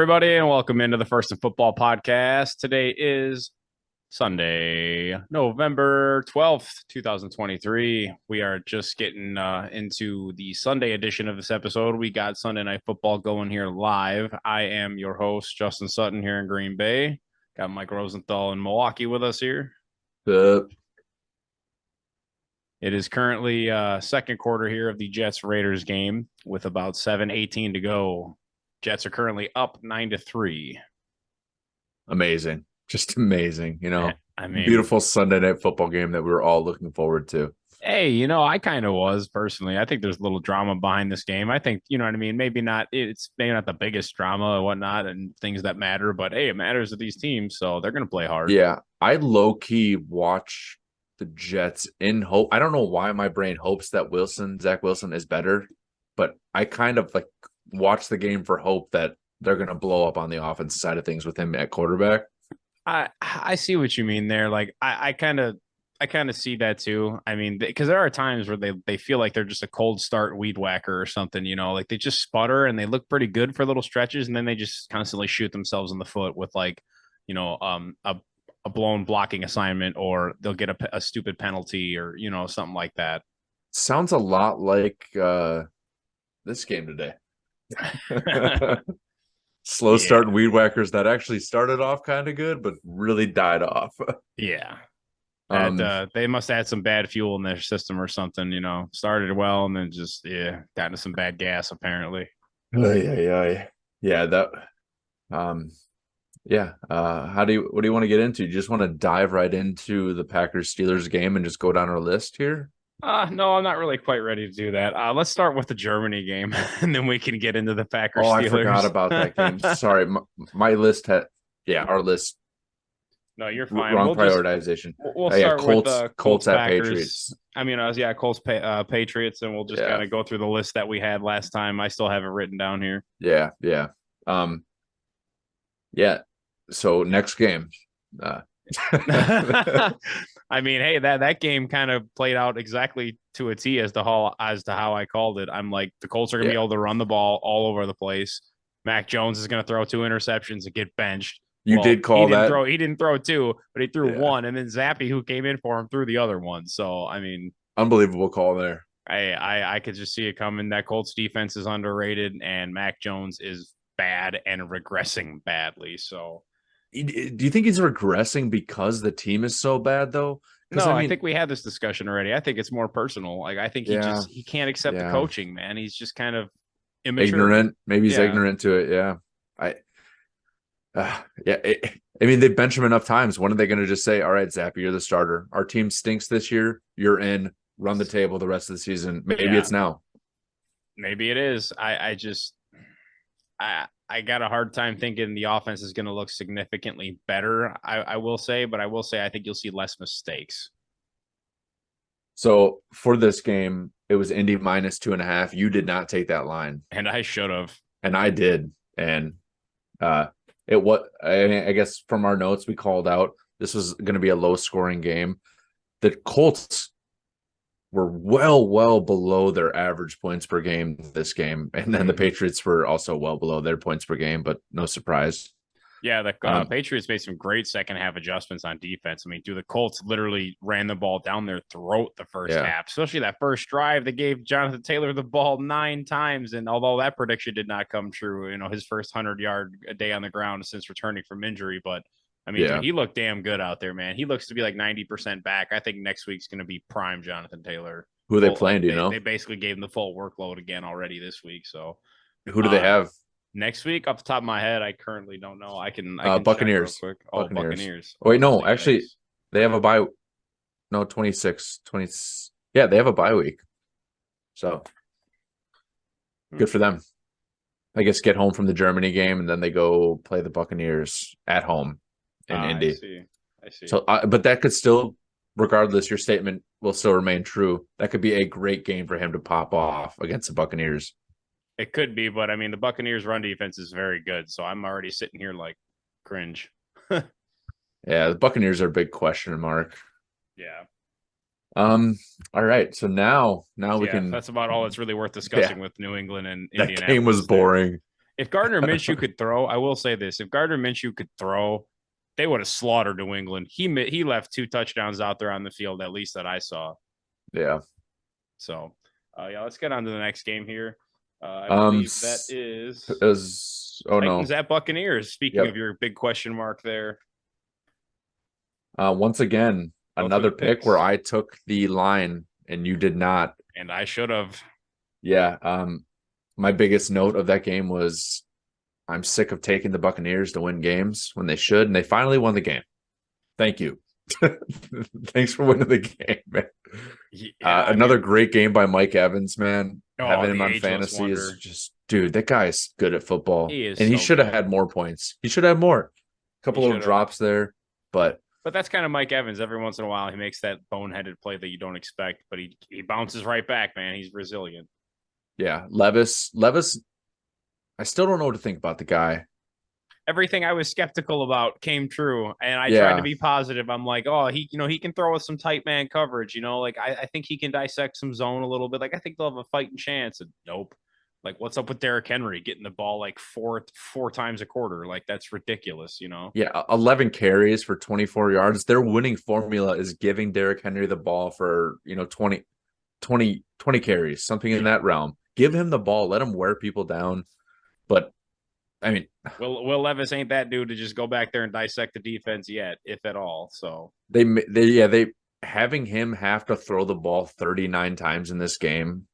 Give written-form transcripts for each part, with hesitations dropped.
everybody, and welcome into the First and Football podcast. Today is Sunday, November 12th, 2023. We are just getting into the Sunday edition of this episode. We got Sunday Night Football going here live. I am your host, Justin Sutton, here in Green Bay. Got Mike Rosenthal in Milwaukee with us here. It is currently second quarter here of the Jets-Raiders game with about 7:18 to go. Jets are currently up 9-3. Amazing. Just amazing. I mean, beautiful Sunday Night Football game that we were all looking forward to. Hey, I kind of was personally. I think there's a little drama behind this game. I think, you know what I mean? It's maybe not the biggest drama and whatnot and things that matter, but hey, it matters to these teams, so they're going to play hard. Yeah, I low-key watch the Jets in hope. I don't know why my brain hopes that Zach Wilson is better, but I kind of watch the game for hope that they're going to blow up on the offensive side of things with him at quarterback. I see what you mean there. I kind of see that too. I mean, because there are times where they feel like they're just a cold start weed whacker or something, like they just sputter and they look pretty good for little stretches. And then they just constantly shoot themselves in the foot with a blown blocking assignment, or they'll get a stupid penalty or, something like that. Sounds a lot like this game today. Slow starting weed whackers that actually started off kind of good, but really died off. Yeah. They must have had some bad fuel in their system or something, started well and then just, got into some bad gas apparently. Yeah. What do you want to get into? You just want to dive right into the Packers-Steelers game and just go down our list here? No, I'm not really quite ready to do that. Let's start with the Germany game, and then we can get into the Packers. Oh, Steelers. I forgot about that game. Sorry, my list had our list. No, you're fine. Wrong prioritization. We'll start with Colts at Packers. Patriots. I mean, Colts Patriots, and we'll just kind of go through the list that we had last time. I still have it written down here. Yeah. So next game. I mean, hey, that game kind of played out exactly to a T as to how I called it. I'm like, the Colts are going to be able to run the ball all over the place. Mac Jones is going to throw 2 interceptions and get benched. You did call that. He didn't throw 2, but he threw 1, and then Zappy, who came in for him, threw the other one. So, I mean, unbelievable call there. I could just see it coming. That Colts defense is underrated, and Mac Jones is bad and regressing badly. So, do you think he's regressing because the team is so bad, though? No, I think we had this discussion already. I think it's more personal. I think he can't accept the coaching, man. He's just kind of immature. Ignorant. Maybe he's ignorant to it. Yeah. I mean, they've benched him enough times. When are they going to just say, all right, Zappy, you're the starter. Our team stinks this year. You're in. Run the table the rest of the season. Maybe it's now. Maybe it is. I got a hard time thinking the offense is going to look significantly better, I will say, but I will say I think you'll see less mistakes. So for this game, it was Indy minus 2.5. You did not take that line. And I should have. And I did. And I guess from our notes, we called out this was going to be a low-scoring game. The Colts were well below their average points per game this game. And then the Patriots were also well below their points per game, but no surprise. Yeah, the Patriots made some great second-half adjustments on defense. I mean, the Colts literally ran the ball down their throat the first half, especially that first drive. They gave Jonathan Taylor the ball 9 times, and although that prediction did not come true, his first 100-yard a day on the ground since returning from injury, but I mean, dude, he looked damn good out there, man. He looks to be like 90% back. I think next week's going to be prime Jonathan Taylor. Who are they playing, do you know? They basically gave him the full workload again already this week. So, who do they have? Next week, off the top of my head, I currently don't know. I can Buccaneers. Check real quick. Oh, Buccaneers. Oh, wait, no, actually, they have a bye. No, 26, 20. Yeah, they have a bye week. So, good for them. I guess get home from the Germany game, and then they go play the Buccaneers at home in Indy. I see. So, but that could still, regardless, your statement will still remain true. That could be a great game for him to pop off against the Buccaneers. It could be, but I mean, the Buccaneers' run defense is very good, so I'm already sitting here like cringe. Yeah, the Buccaneers are a big question mark. Yeah. All right. So now we can. That's about all that's really worth discussing with New England and Indianapolis. That game was boring. If Gardner Minshew could throw, I will say this: if Gardner Minshew could throw, they would have slaughtered New England. He left 2 touchdowns out there on the field, at least that I saw. Yeah. So, yeah, let's get on to the next game here. I believe that is Titans at Buccaneers. Speaking of your big question mark there. Once again, another pick where I took the line and you did not. And I should have. Yeah. My biggest note of that game was I'm sick of taking the Buccaneers to win games when they should, and they finally won the game. Thank you. Thanks for winning the game, man. Yeah, another great game by Mike Evans, man. Having him on fantasy is just, dude, that guy's good at football. He should have had more points. He should have more. A couple of drops there, but that's kind of Mike Evans. Every once in a while, he makes that boneheaded play that you don't expect, but he bounces right back, man. He's resilient. Yeah, Levis, I still don't know what to think about the guy. Everything I was skeptical about came true, and I tried to be positive. I'm like, oh, he can throw us some tight man coverage. Like I think he can dissect some zone a little bit. Like I think they'll have a fighting chance. And nope. Like what's up with Derrick Henry getting the ball like four times a quarter? Like that's ridiculous. Yeah, 11 carries for 24 yards. Their winning formula is giving Derrick Henry the ball for 20 carries, something in that realm. Give him the ball, let him wear people down. But I mean, Will Levis ain't that dude to just go back there and dissect the defense yet, if at all. So they having him have to throw the ball 39 times in this game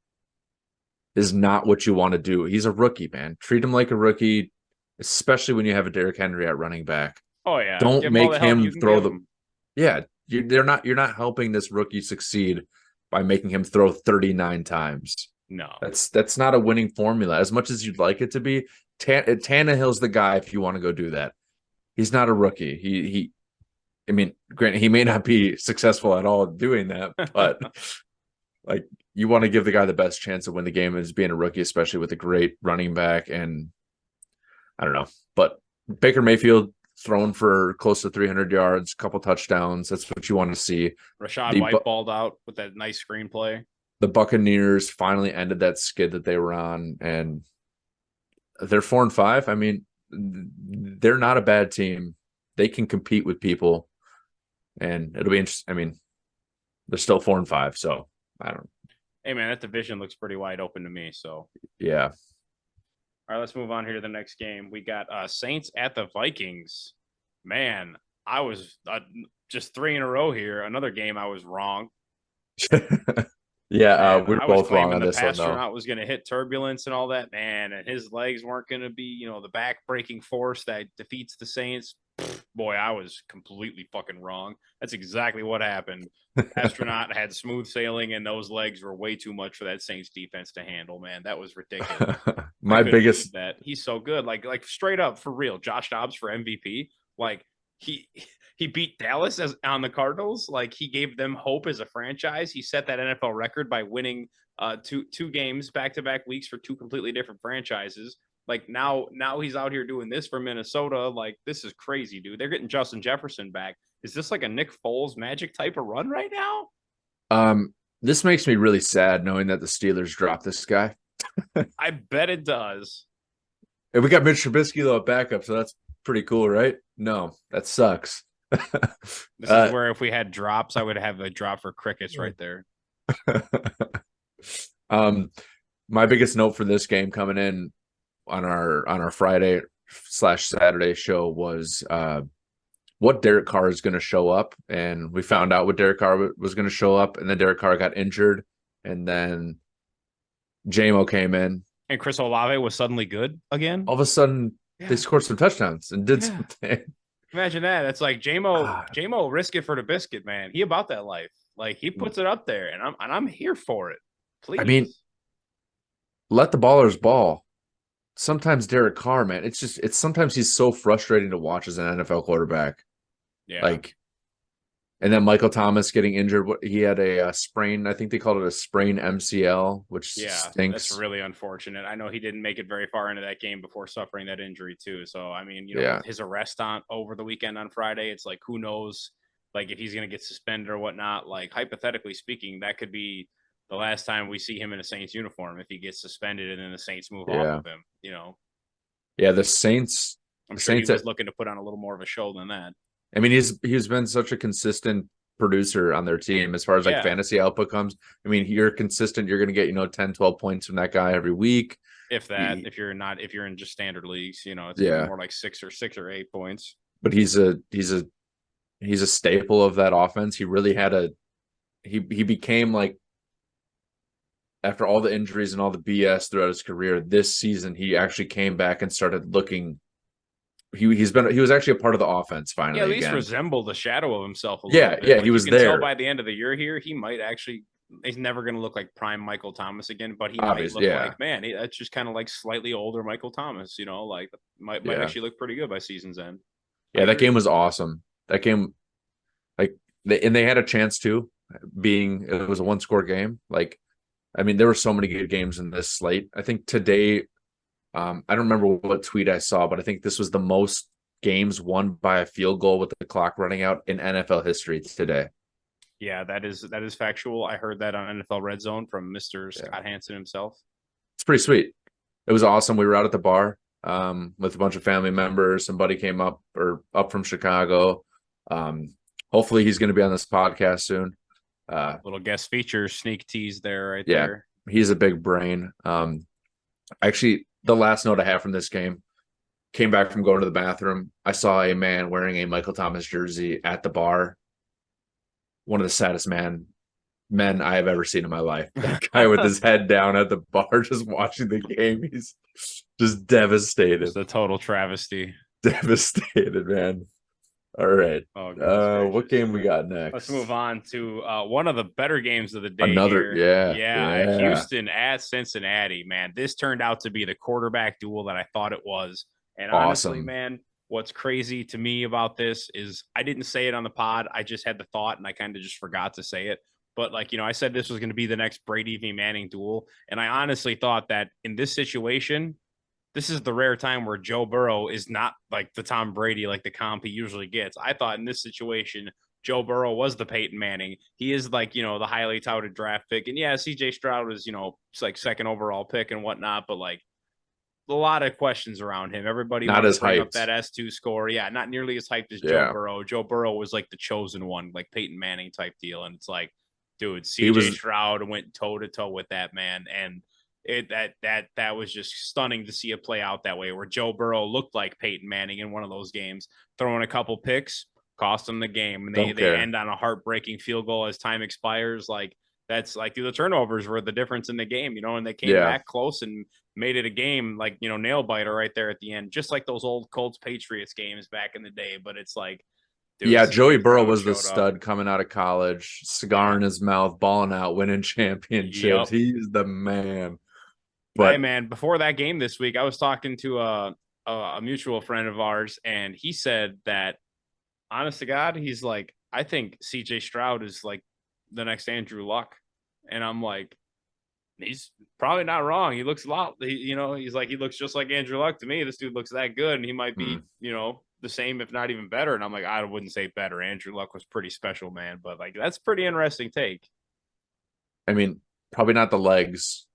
is not what you want to do. He's a rookie, man. Treat him like a rookie, especially when you have a Derrick Henry at running back. Oh yeah, don't make him throw the. Yeah, you're not helping this rookie succeed by making him throw 39 times. No, that's not a winning formula. As much as you'd like it to be, Tannehill's the guy if you want to go do that. He's not a rookie. I mean, granted, he may not be successful at all doing that, but like you want to give the guy the best chance to win the game as being a rookie, especially with a great running back. And I don't know, but Baker Mayfield thrown for close to 300 yards, couple touchdowns. That's what you want to see. Rashad White balled out with that nice screenplay. The Buccaneers finally ended that skid that they were on, and they're 4-5. I mean, they're not a bad team. They can compete with people, and it'll be interesting. I mean, they're still 4-5, so I don't know. Hey, man, that division looks pretty wide open to me. So yeah. All right, let's move on here to the next game. We got Saints at the Vikings. Man, I was just 3 in a row here. Another game I was wrong. Yeah, we're both wrong on this one, though. The Pastronaut was going to hit turbulence and all that, man, and his legs weren't going to be, the back-breaking force that defeats the Saints. Boy, I was completely fucking wrong. That's exactly what happened. Astronaut had smooth sailing, and those legs were way too much for that Saints defense to handle, man. That was ridiculous. My biggest that he's so good, like straight up for real. Josh Dobbs for MVP, like he beat Dallas on the Cardinals. Like he gave them hope as a franchise. He set that NFL record by winning two games back-to-back weeks for 2 completely different franchises. Like now he's out here doing this for Minnesota. Like this is crazy, dude. They're getting Justin Jefferson back. Is this like a Nick Foles magic type of run right now? This makes me really sad knowing that the Steelers dropped this guy. I bet it does. And we got Mitch Trubisky though at backup, so that's pretty cool, right? No, that sucks. This is where if we had drops, I would have a drop for crickets right there. My biggest note for this game coming in on our Friday/Saturday show was what Derek Carr is going to show up, and we found out what Derek Carr was going to show up, and then Derek Carr got injured, and then JMO came in, and Chris Olave was suddenly good again. All of a sudden, they scored some touchdowns and did something. Imagine that. It's like JMO risk it for the biscuit, man. He about that life. Like he puts it up there, and I'm here for it. Please. I mean, let the ballers ball. Sometimes Derek Carr, man, it's sometimes he's so frustrating to watch as an NFL quarterback. Yeah. Like, and then Michael Thomas getting injured. He had a sprain. I think they called it a sprain MCL, which stinks. That's really unfortunate. I know he didn't make it very far into that game before suffering that injury too. So I mean, his arrest over the weekend on Friday, it's like who knows, like if he's gonna get suspended or whatnot. Like hypothetically speaking, that could be the last time we see him in a Saints uniform if he gets suspended and then the Saints move off of him. Yeah, the Saints. I'm The sure he Saints. was looking to put on a little more of a show than that. I mean, he's been such a consistent producer on their team as far as like Yeah, fantasy output comes. I mean, you're consistent. You're going to get 10, 12 points from that guy every week. if that, He, if you're in just standard leagues, it's gonna be yeah, more like 6 or 8 points. but he's a staple of that offense. He really had he became like, after all the injuries and all the BS throughout his career, this season he actually came back and started looking. He was actually a part of the offense Yeah, at finally least again. resemble the shadow of himself a little Yeah, bit. yeah, he Like you was can tell there. by the end of the year here, he might actually. He's never going to look like prime Michael Thomas again, but he might Obviously, look yeah, like, man, that's just kind of like slightly older Michael Thomas. Like might yeah, actually look pretty good by season's end. I yeah. That game agree. was awesome. That game, like, they had a chance too, being it was a one score game. Like, I mean, there were so many good games in this slate. I think today, I don't remember what tweet I saw, but I think this was the most games won by a field goal with the clock running out in NFL history today. Yeah, that is factual. I heard that on NFL Red Zone from Mr. Yeah, Scott Hansen himself. it's pretty sweet. It was awesome. We were out at the bar with a bunch of family members. Somebody came up from Chicago. Hopefully, he's going to be on this podcast soon. Little guest feature sneak tease there, right Yeah, there. he's a big brain. Actually, the last note I have from this game, came back from going to the bathroom. I saw a man wearing a Michael Thomas jersey at the bar. One of the saddest men I have ever seen in my life. That guy with his head down at the bar, just watching the game. He's just devastated. It's a total travesty. Devastated, man. All right. Oh, goodness What gracious. game we got Let's next? move on to one of the better games of the day Another, here. yeah, Yeah, yeah. Houston at Cincinnati, man. This turned out to be the quarterback duel that I thought it was. And honestly, Awesome. man, what's crazy to me about this is I didn't say it on the pod. I just had the thought and I kind of just forgot to say it. But I said this was going to be the next Brady v. Manning duel. And I honestly thought that in this situation, this is the rare time where Joe Burrow is not like the Tom Brady, like the comp he usually gets. I thought in this situation, Joe Burrow was the Peyton Manning. He is like, the highly touted draft pick. And yeah, CJ Stroud is, it's like second overall pick and whatnot, but like a lot of questions around him. Everybody Not wanted as to bring up hyped. that S2 score. Yeah, not nearly as hyped as Joe Yeah. Burrow. Joe Burrow was like the chosen one, like Peyton Manning type deal. And it's like, dude, He CJ was Stroud went toe to toe with that man. And that was just stunning to see it play out that way, where Joe Burrow looked like Peyton Manning in one of those games, throwing a couple picks, cost them the game, and don't they care. end on a heartbreaking field goal as time expires. Like that's like the turnovers were the difference in the game, and they came Yeah. back close and made it a game, like nail biter right there at the end, just like those old Colts Patriots games back in the day. But it's like, dude, Yeah, Joey CJ Burrow Stroud was the showed up. stud coming out of college, cigar Yeah. in his mouth, balling out, winning championships. Yep. He's the man. Hey But man, before that game this week, I was talking to a mutual friend of ours, and he said that, honest to God, he's like, I think CJ Stroud is like the next Andrew Luck, and I'm like, he's probably not wrong. He looks a lot, he's like, he looks just like Andrew Luck to me. This dude looks that good, and he might be, the same, if not even better. And I'm like, I wouldn't say better. Andrew Luck was pretty special, man, but like that's pretty interesting take. I mean, probably not the legs.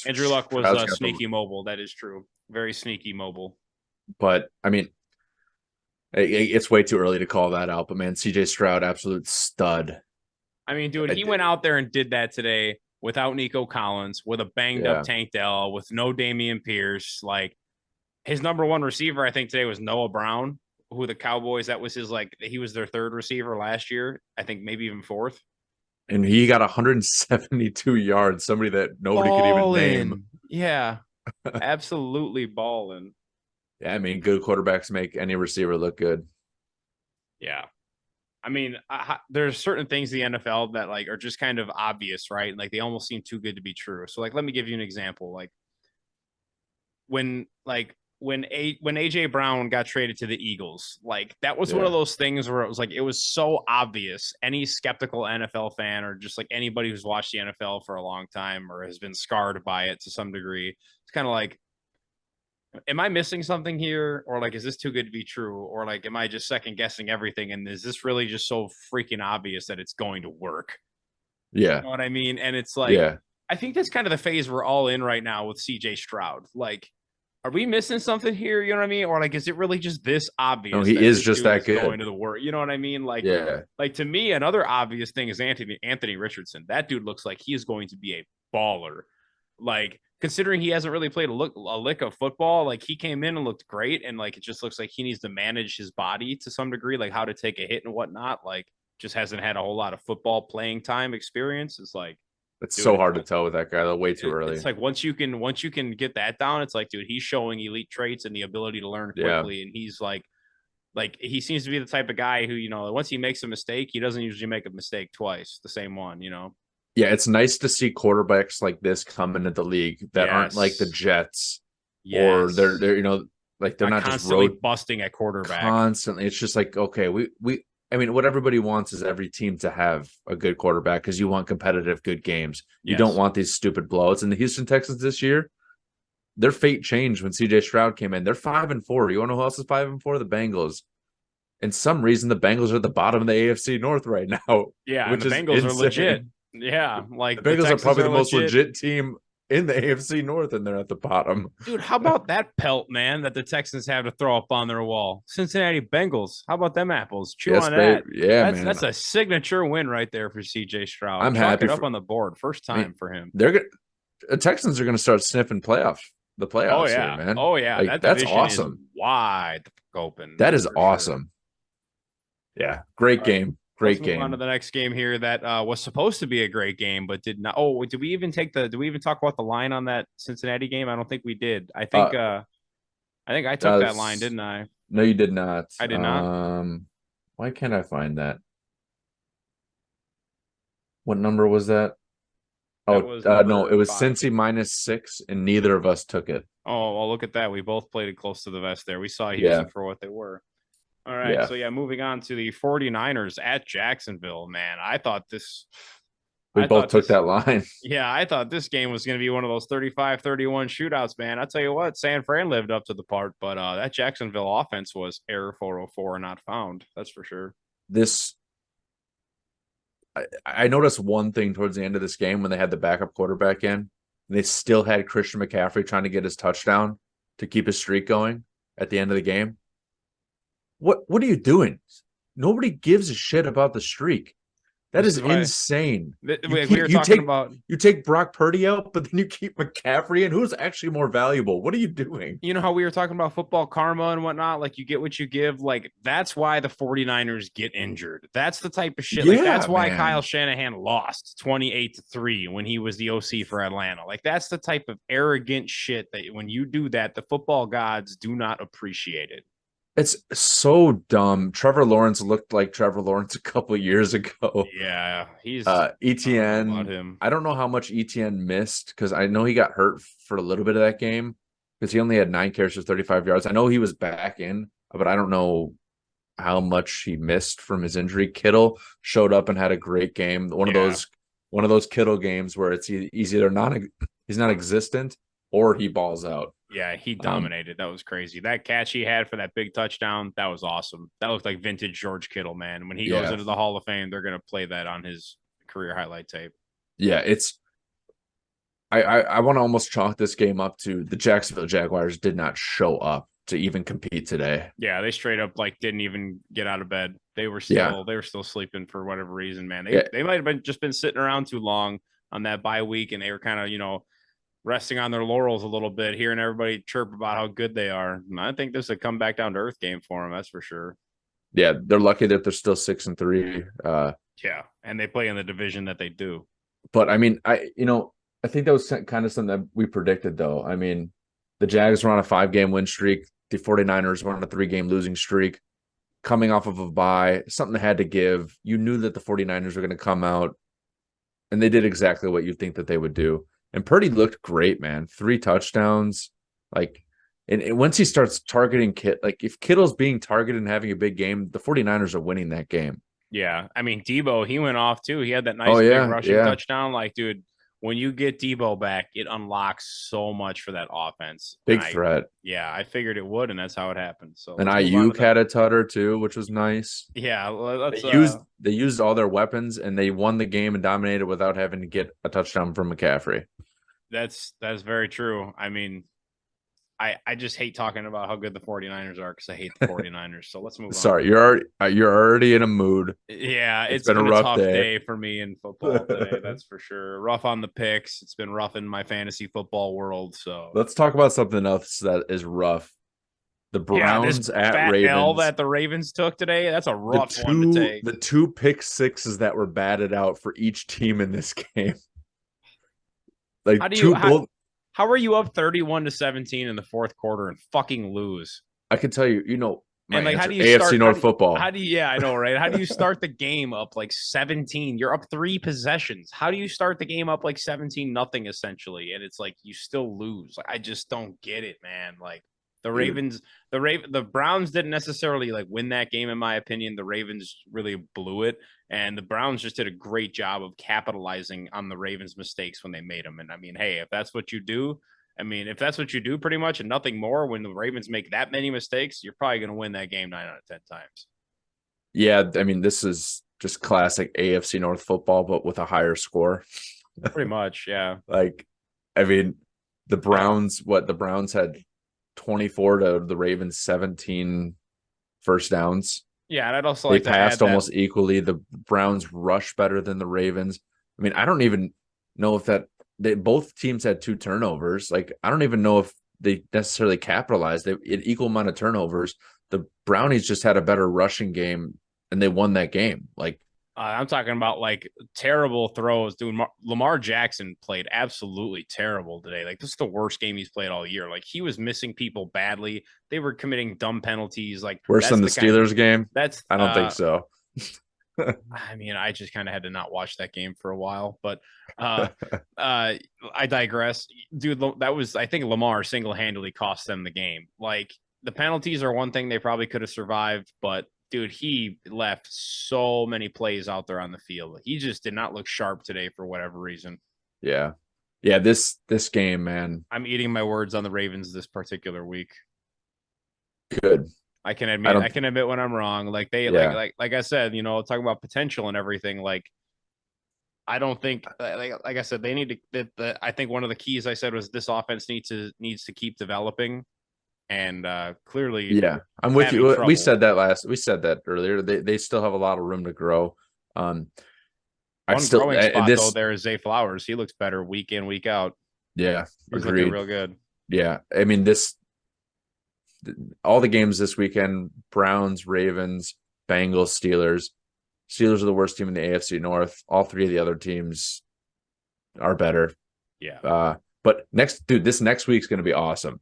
Andrew Luck was Stroud's got the, sneaky mobile. That is true. Very sneaky mobile. but I mean, it's way too early to call that out. But man, CJ Stroud, absolute stud. I mean, dude, he went out there and did that today without Nico Collins, with a banged up Yeah, Tank Dell, with no Damian Pierce. Like his number one receiver, I think today was Noah Brown, who the Cowboys, that was his, like, he was their third receiver last year. I think maybe even fourth. and he got 172 yards. Somebody that nobody could even name. Balling. Yeah, absolutely balling. Yeah, I mean, good quarterbacks make any receiver look good. Yeah. I mean, there's certain things in the NFL that like are just kind of obvious, right? Like they almost seem too good to be true. So like, let me give you an example. Like when AJ Brown got traded to the Eagles, like that was one of Yeah, those things where it was like it was so obvious. Any skeptical NFL fan, or just like anybody who's watched the NFL for a long time or has been scarred by it to some degree, it's kind of like, am I missing something here? Or like, is this too good to be true? Or like, am I just second guessing everything? And is this really just so freaking obvious that it's going to work? You yeah, know what I mean? And it's like, yeah. I think that's kind of the phase we're all in right now with CJ Stroud. Like, are we missing something here? You know what I mean? Or like, is it really just this No, obvious he that is this just dude that is going good. to the work? You know what I mean? Yeah. Like to me, another obvious thing is Anthony Richardson. That dude looks like he is going to be a baller. Like considering he hasn't really played a lick of football, like he came in and looked great, and like it just looks like he needs to manage his body to some degree, like how to take a hit and whatnot. Like just hasn't had a whole lot of football playing time experience. It's like, It's dude, so hard to tell with that guy, though. Way too it's early. like once you can get that down, it's like, dude, he's showing elite traits and the ability to learn Yeah. quickly, and he's like he seems to be the type of guy who, you know, once he makes a mistake, he doesn't usually make a mistake twice, the same one, you know. Yeah, it's nice to see quarterbacks like this come into the league that aren't like the Yes. Jets, or Yes. they're like they're Not not just constantly road busting at quarterback. constantly. It's just like, okay, we I mean, what everybody wants is every team to have a good quarterback because you want competitive, good games. You don't Yes. want these stupid blowouts. And the Houston Texans this year, their fate changed when CJ Stroud came in. They're 5-4. You want to know who else is 5-4? The Bengals. In some reason, the Bengals are at the bottom of the AFC North right now, Yeah, and which the is Bengals are legit. insane. Yeah, The like the Bengals are Texans probably are the most legit. legit team in the AFC North, and they're at the bottom. Dude, how about that pelt, man, that the Texans have to throw up on their wall? Cincinnati Bengals. How about them apples? Chew Yes, on babe. that. Yeah, man. That's a signature win right there for CJ Stroud. I'm Chalk happy it up for. on the board. First I mean, time for him. they're gonna. The Texans are going to start sniffing the Oh playoffs here, yeah. man. Oh yeah. Like That that's division is awesome. wide open. That That's is for sure. awesome. Yeah, great All right. game. Let's Great move on to game. the next game here that was supposed to be a great game, but did not. Oh, did we even did we even talk about the line on that Cincinnati game? I don't think we did. Uh, I think I took that line, didn't I? no, you did not. I did not. Why can't I find that? What number was that? That Oh, was no, it number was 5. Cincy -6, and neither of us took it. Oh, well, look at that. We both played it close to the vest there. We saw Yeah, Houston for what they were. All right. yeah. So, yeah, moving on to the 49ers at Jacksonville. Man, We I both thought took this, that line. yeah, I thought this game was going to be one of those 35-31 shootouts, man. I tell you what, SanFran lived up to the part, but that Jacksonville offense was error 404 not found. That's for sure. This I noticed one thing towards the end of this game when they had the backup quarterback in. They still had Christian McCaffrey trying to get his touchdown to keep his streak going at the end of the game. What are you doing? Nobody gives a shit about the streak. That This is is why insane. we were talking about. You take Brock Purdy out, but then you keep McCaffrey in. Who's actually more valuable? What are you doing? You know how we were talking about football karma and whatnot? Like you get what you give. Like that's why the 49ers get injured. That's the type of shit. Like that's Yeah, why man. Kyle Shanahan lost 28-3 when he was the OC for Atlanta. Like that's the type of arrogant shit that when you do that, the football gods do not appreciate it. It's so dumb. Trevor Lawrence looked like Trevor Lawrence a couple years ago. Yeah, he's ETN. about him. I don't know how much ETN missed because I know he got hurt for a little bit of that game because he only had 9 carries for 35 yards. I know he was back in, but I don't know how much he missed from his injury. Kittle showed up and had a great game. One of those Kittle games where it's either he's not existent or he balls out. Yeah, he dominated. That was crazy. That catch he had for that big touchdown, that was awesome. That looked like vintage George Kittle, man. When he goes into the Hall of Fame, they're going to play that on his career highlight tape. Yeah, I want to almost chalk this game up to the Jacksonville Jaguars did not show up to even compete today. Yeah, they straight up like didn't even get out of bed. They were still sleeping for whatever reason, man. They might have just been sitting around too long on that bye week, and they were kind of, resting on their laurels a little bit, hearing everybody chirp about how good they are. And I think this is a come back down to earth game for them. That's for sure. Yeah, they're lucky that they're still 6-3. Yeah, and they play in the division that they do. But I mean, I think that was kind of something that we predicted, though. I mean, the Jags were on a 5-game win streak. The 49ers were on a 3-game losing streak, coming off of a bye. Something had to give. You knew that the 49ers were going to come out, and they did exactly what you think that they would do. And Purdy looked great, man. 3 touchdowns. Like, and once he starts targeting if Kittle's being targeted and having a big game, the 49ers are winning that game. Yeah. I mean, Debo, he went off too. He had that nice big rushing touchdown. Like, dude, when you get Debo back, it unlocks so much for that offense. Big threat. Yeah, I figured it would, and that's how it happened. So and Ayuk had a tutter too, which was nice. Yeah, they used all their weapons and they won the game and dominated without having to get a touchdown from McCaffrey. That's very true. I mean, I just hate talking about how good the 49ers are because I hate the 49ers. So let's move on. Sorry, you're already in a mood. Yeah, It's it's been a been a rough tough day. day for me in football today. That's for sure. Rough on the picks. It's been rough in my fantasy football world. So Let's talk about something else that is rough. The yeah, this Browns at fat L Ravens. that the Ravens took today, that's a rough one to take. The two pick sixes that were batted out for each team in this game. How Like do you two both. how are you up 31-17 in the fourth quarter and fucking lose? I can tell you, my And like, how answer. do you AFC start? North football. How do you? Yeah, I know, right? How do you start the game up like 17? You're up 3 possessions. How do you start the game up like 17-0 essentially, and it's like you still lose? Like, I just don't get it, man. Like the Dude. Ravens, the Browns didn't necessarily like win that game, in my opinion. The Ravens really blew it, and the Browns just did a great job of capitalizing on the Ravens' mistakes when they made them. And I mean, hey, if that's what you do, if that's what you do pretty much and nothing more, when the Ravens make that many mistakes, you're probably going to win that game 9 out of 10 times. Yeah, I mean, this is just classic AFC North football, but with a higher score. Pretty much, yeah. Like, I mean, the Browns had 24 to the Ravens 17 first downs. Yeah, and I'd also they like passed to add almost equally. The Browns rush better than the Ravens. I mean, I don't even know if both teams had 2 turnovers. Like, I don't even know if they necessarily capitalized. They had equal amount of turnovers. The Brownies just had a better rushing game, and they won that game. Like, I'm talking about like terrible throws. Dude, Lamar Jackson played absolutely terrible today. Like, this is the worst game he's played all year. Like, he was missing people badly. They were committing dumb penalties. Like, worse than the Steelers game. I don't think so. I mean, I just kind of had to not watch that game for a while, but I digress. Dude, that was, I think Lamar single-handedly cost them the game. Like, the penalties are one thing they probably could have survived, but dude, he left so many plays out there on the field. He just did not look sharp today for whatever reason. Yeah. Yeah, this game, man. I'm eating my words on the Ravens this particular week. Good. I can admit when I'm wrong. Like like I said, talking about potential and everything. Like, I don't think like I said, they need to. I think one of the keys I said was this offense needs to keep developing, and clearly, yeah, I'm with you. Trouble. We said that earlier. They still have a lot of room to grow. One growing spot though there is Zay Flowers. He looks better week in, week out. Yeah, he's looking real good. Yeah, I mean all the games this weekend: Browns, Ravens, Bengals, Steelers. Steelers are the worst team in the AFC North. All 3 of the other teams are better. Yeah. But this next week's going to be awesome.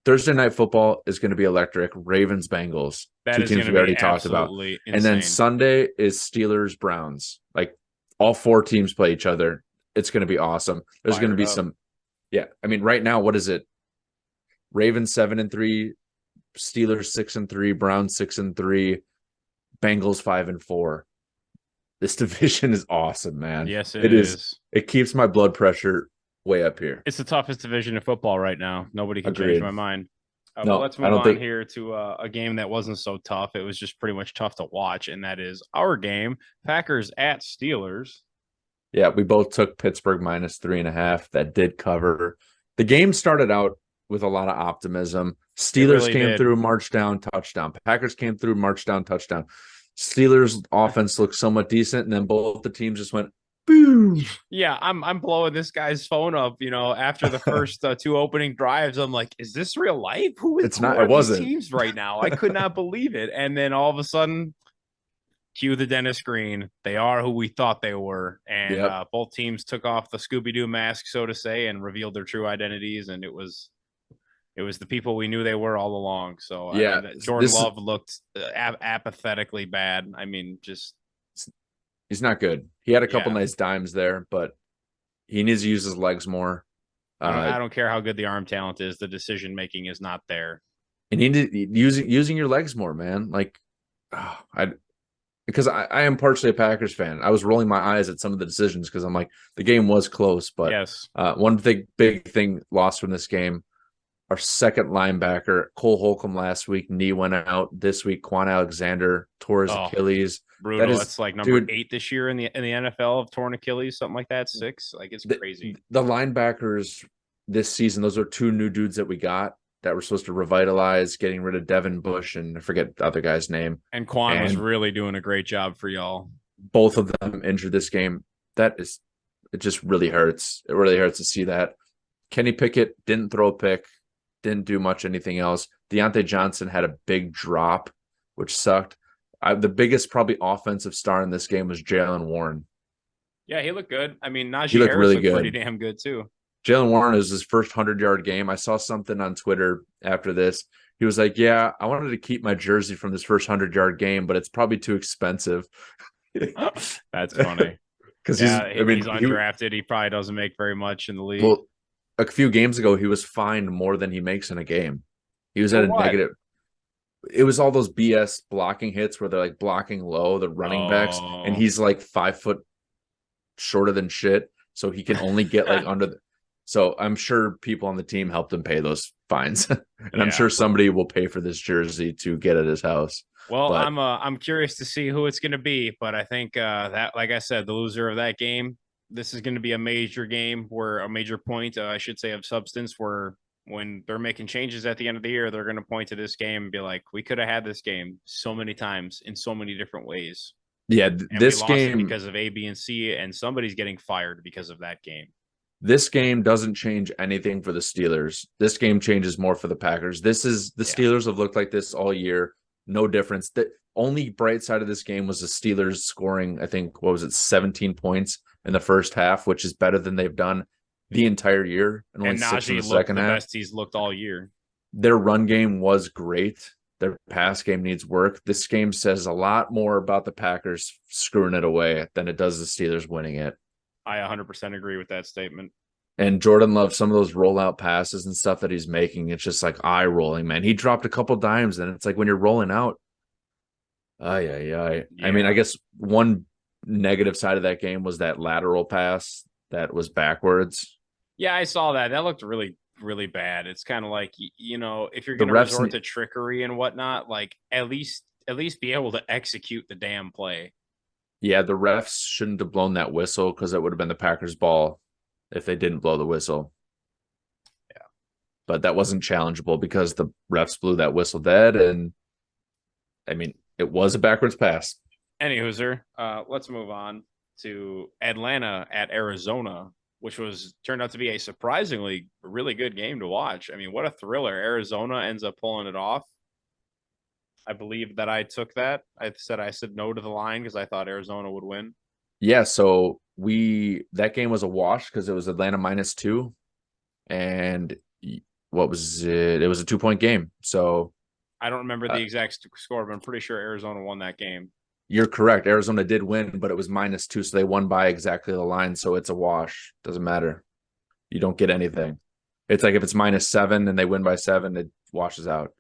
Thursday night football is going to be electric. Ravens, Bengals, 2 teams we already talked about. Insane. And then Sunday is Steelers, Browns. Like, all 4 teams play each other. It's going to be awesome. There's going to be some. Yeah, I mean, right now, what is it? Ravens 7-3, Steelers 6-3, Browns 6-3, Bengals 5-4. This division is awesome, man. Yes, it is. It keeps my blood pressure way up here. It's the toughest division in football right now. Nobody can change my mind. No, let's move on here to a game that wasn't so tough. It was just pretty much tough to watch, and that is our game, Packers at Steelers. Yeah, we both took Pittsburgh -3.5. That did cover. The game started out with a lot of optimism. Steelers came through, marched down, touchdown. Packers came through, marched down, touchdown. Steelers offense looked somewhat decent, and then both the teams just went boom. Yeah, I'm blowing this guy's phone up. After the first 2 opening drives, I'm like, is this real life? Who are these teams right now? I could not believe it. And then all of a sudden, cue the Dennis Green. They are who we thought they were, and both teams took off the Scooby-Doo mask, so to say, and revealed their true identities. And it was the people we knew they were all along. So yeah, Jordan Love looked apathetically bad. I mean, just he's not good. He had a couple nice dimes there, but he needs to use his legs more. I don't care how good the arm talent is. The decision making is not there. And he need using your legs more, man. Like, because I am partially a Packers fan. I was rolling my eyes at some of the decisions because I'm like, the game was close, but yes. One big thing lost from this game. Our second linebacker, Cole Holcomb, last week, knee went out. This week, Quan Alexander tore his Achilles. Brutal. That's like number 8 this year in the NFL of torn Achilles, something like that. 6. Like, it's crazy. The linebackers this season, those are 2 new dudes that we got. that were supposed to revitalize, getting rid of Devin Bush and I forget the other guy's name. And Quan was And really doing a great job for y'all. both of them injured this game. It just really hurts. It really hurts to see that. Kenny Pickett didn't throw a pick, didn't do much anything else. Deontay Johnson had a big drop, which sucked. The biggest probably offensive star in this game was Jalen Warren. Yeah, he looked good. I mean, Najee He looked Harris really looked good. pretty damn good too. Jalen Warren is his first 100-yard game. I saw something on Twitter after this. He was like, yeah, I wanted to keep my jersey from this first 100-yard game, but it's probably too expensive. That's funny. Because he's undrafted. He probably doesn't make very much in the league. Well, a few games ago, he was fined more than he makes in a game. He was at a negative. It was all those BS blocking hits where they're like blocking low, the running backs, and he's like 5 foot shorter than shit. So he can only get like under the. So I'm sure people on the team helped him pay those fines. And I'm sure somebody will pay for this jersey to get at his house. Well, I'm curious to see who it's going to be, but I think that, like I said, the loser of that game, this is going to be a major game where a major point, I should say, of substance, where when they're making changes at the end of the year, they're going to point to this game and be like, we could have had this game so many times in so many different ways. Yeah, this we lost game it because of A, B, and C, and somebody's getting fired because of that game. This game doesn't change anything for the Steelers. This game changes more for the Packers. The Steelers have looked like this all year. No difference. The only bright side of this game was the Steelers scoring, I think, 17 points in the first half, which is better than they've done the entire year. And Najee looked the best he's looked all year. Their run game was great. Their pass game needs work. This game says a lot more about the Packers screwing it away than it does the Steelers winning it. I 100% agree with that statement. And Jordan Love, some of those rollout passes and stuff that he's making, it's just like eye rolling, man. He dropped a couple dimes, and it's like when you're rolling out. Yeah. I mean, I guess one negative side of that game was that lateral pass that was backwards. Yeah, I saw that. That looked really, really bad. It's kind of like, if you're going to resort to trickery and whatnot, like at least be able to execute the damn play. Yeah, the refs shouldn't have blown that whistle because it would have been the Packers' ball if they didn't blow the whistle. Yeah. But that wasn't challengeable because the refs blew that whistle dead. And I mean, it was a backwards pass. Anywho, let's move on to Atlanta at Arizona, which turned out to be a surprisingly really good game to watch. I mean, what a thriller. Arizona ends up pulling it off. I believe that I took that. I said no to the line because I thought Arizona would win. Yeah, so that game was a wash because it was Atlanta -2. And what was it? It was a 2-point game. So I don't remember the exact score, but I'm pretty sure Arizona won that game. You're correct. Arizona did win, but it was -2, so they won by exactly the line. So it's a wash. Doesn't matter. You don't get anything. It's like if it's -7 and they win by 7, it washes out.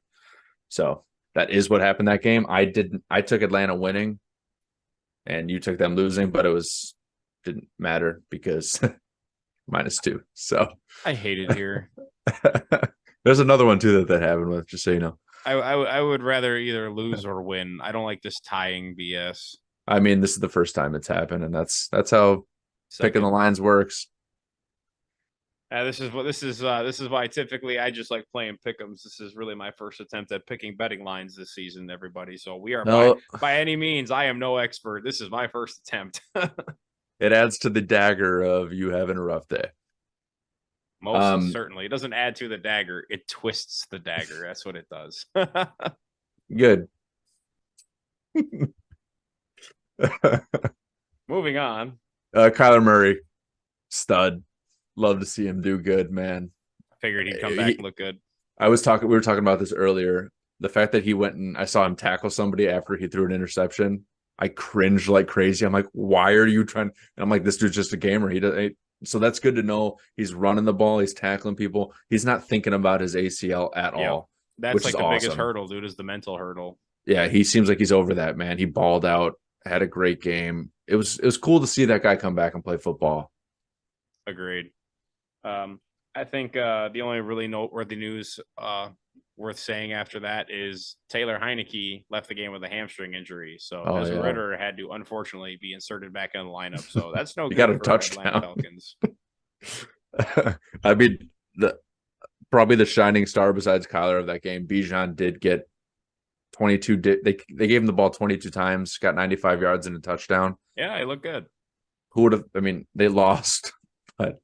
So that is what happened that game. I took Atlanta winning, and you took them losing, but didn't matter because -2. So I hate it here. There's another one too that happened with, just so you know. I would rather either lose or win. I don't like this tying BS. I mean, this is the first time it's happened, and that's how picking the lines works. This is why typically I just like playing pick'ems. This is really my first attempt at picking betting lines this season, everybody. So we are by any means, I am no expert. This is my first attempt. It adds to the dagger of you having a rough day. Most certainly. It doesn't add to the dagger. It twists the dagger. That's what it does. Good. Moving on. Kyler Murray, stud. Love to see him do good, man. I figured he'd come back and look good. We were talking about this earlier. The fact that he went and I saw him tackle somebody after he threw an interception. I cringed like crazy. I'm like, why are you trying? And I'm like, this dude's just a gamer. So that's good to know. He's running the ball. He's tackling people. He's not thinking about his ACL at all. That's like the biggest hurdle, dude, is the mental hurdle. Yeah, he seems like he's over that, man. He balled out, had a great game. It was cool to see that guy come back and play football. Agreed. I think the only really noteworthy news worth saying after that is Taylor Heineke left the game with a hamstring injury. So Desmond Ridder had to unfortunately be inserted back in the lineup. So that's no good. Got a touchdown. Falcons. I mean, probably the shining star besides Kyler of that game. Bijan did get 22. They gave him the ball 22 times, got 95 yards and a touchdown. Yeah, he looked good. Who would have? I mean, they lost, but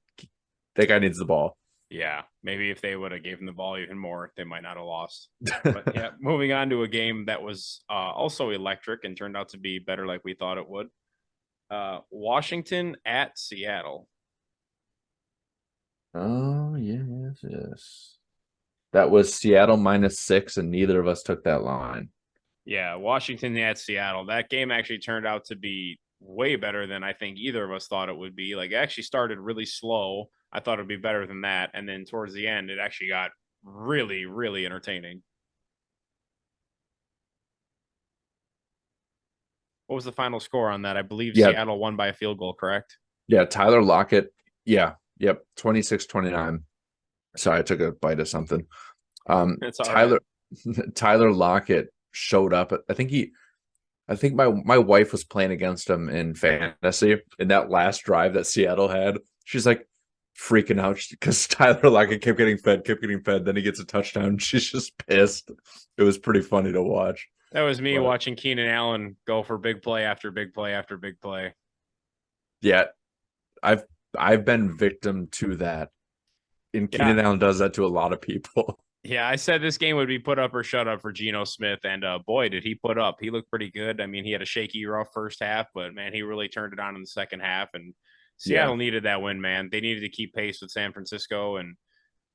that guy needs the ball. Yeah, maybe if they would have gave him the ball even more, they might not have lost. But yeah, moving on to a game that was also electric and turned out to be better like we thought it would. Washington at Seattle. Oh, yes. That was Seattle -6, and neither of us took that line. Yeah, Washington at Seattle. That game actually turned out to be way better than I think either of us thought it would be. Like, it actually started really slow. I thought it'd be better than that. And then towards the end, it actually got really, really entertaining. What was the final score on that? I believe Seattle won by a field goal, correct? Yeah, Tyler Lockett. Yeah, yep, 26-29. Sorry, I took a bite of something. Tyler Lockett showed up. I think my wife was playing against him in fantasy in that last drive that Seattle had. She's like freaking out because Tyler Lockett kept getting fed. Then he gets a touchdown. She's just pissed. It was pretty funny to watch. That was me watching Keenan Allen go for big play after big play after big play. Yeah, I've been victim to that. And Keenan Allen does that to a lot of people. Yeah, I said this game would be put up or shut up for Geno Smith, and boy, did he put up. He looked pretty good. I mean, he had a shaky, rough first half, but, man, he really turned it on in the second half, and Seattle needed that win, man. They needed to keep pace with San Francisco, and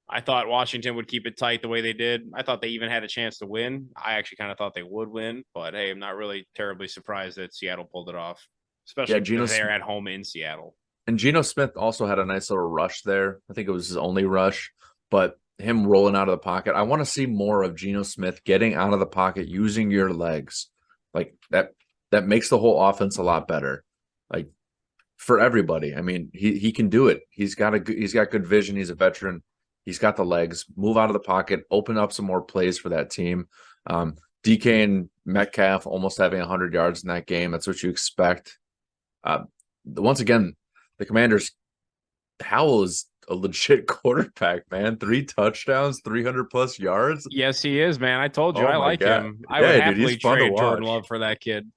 I thought Washington would keep it tight the way they did. I thought they even had a chance to win. I actually kind of thought they would win, but, hey, I'm not really terribly surprised that Seattle pulled it off, especially because they're at home in Seattle. And Geno Smith also had a nice little rush there. I think it was his only rush, but him rolling out of the pocket. I want to see more of Geno Smith getting out of the pocket, using your legs. Like that makes the whole offense a lot better. Like for everybody. I mean, he can do it. He's got good vision. He's a veteran. He's got the legs. Move out of the pocket, open up some more plays for that team. DK and Metcalf almost having 100 yards in that game. That's what you expect. Once again, the Commanders, Howell is a legit quarterback, man. 3 touchdowns, 300+ yards. Yes, he is, man. I told you I like him. I would happily trade Jordan Love for that kid.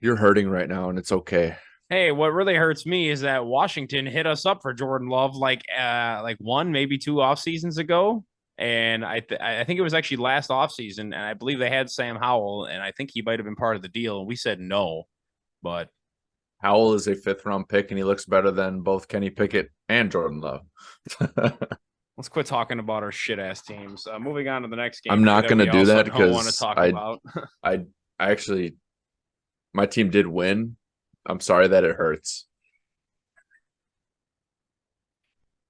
You're hurting right now, and it's okay. Hey, what really hurts me is that Washington hit us up for Jordan Love like 1, maybe 2 off seasons ago. And I think it was actually last offseason, and I believe they had Sam Howell, and I think he might have been part of the deal. And we said no, but Howell is a 5th-round pick, and he looks better than both Kenny Pickett and Jordan Love. Let's quit talking about our shit-ass teams. Moving on to the next game. I'm not going to do that because want to talk about. I actually, my team did win. I'm sorry that it hurts.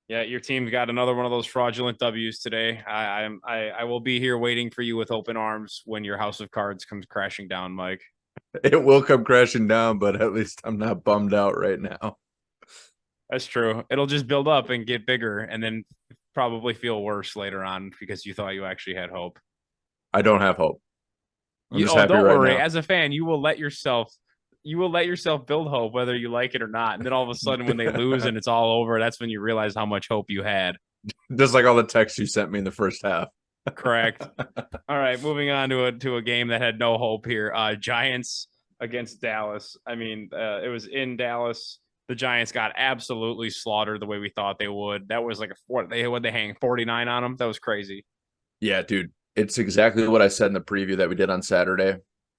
Yeah, your team got another one of those fraudulent W's today. I will be here waiting for you with open arms when your house of cards comes crashing down, Mike. It will come crashing down, but at least I'm not bummed out right now. That's true. It'll just build up and get bigger and then probably feel worse later on because you thought you actually had hope. I don't have hope. Don't worry. As a fan, you will let yourself build hope whether you like it or not. And then all of a sudden when they lose and it's all over, that's when you realize how much hope you had. Just like all the texts you sent me in the first half. Correct. All right, moving on to a game that had no hope here. Giants against Dallas. I mean, it was in Dallas. The Giants got absolutely slaughtered the way we thought they would. That was like they hang 49 on them. That was crazy. Yeah, dude. It's exactly what I said in the preview that we did on Saturday.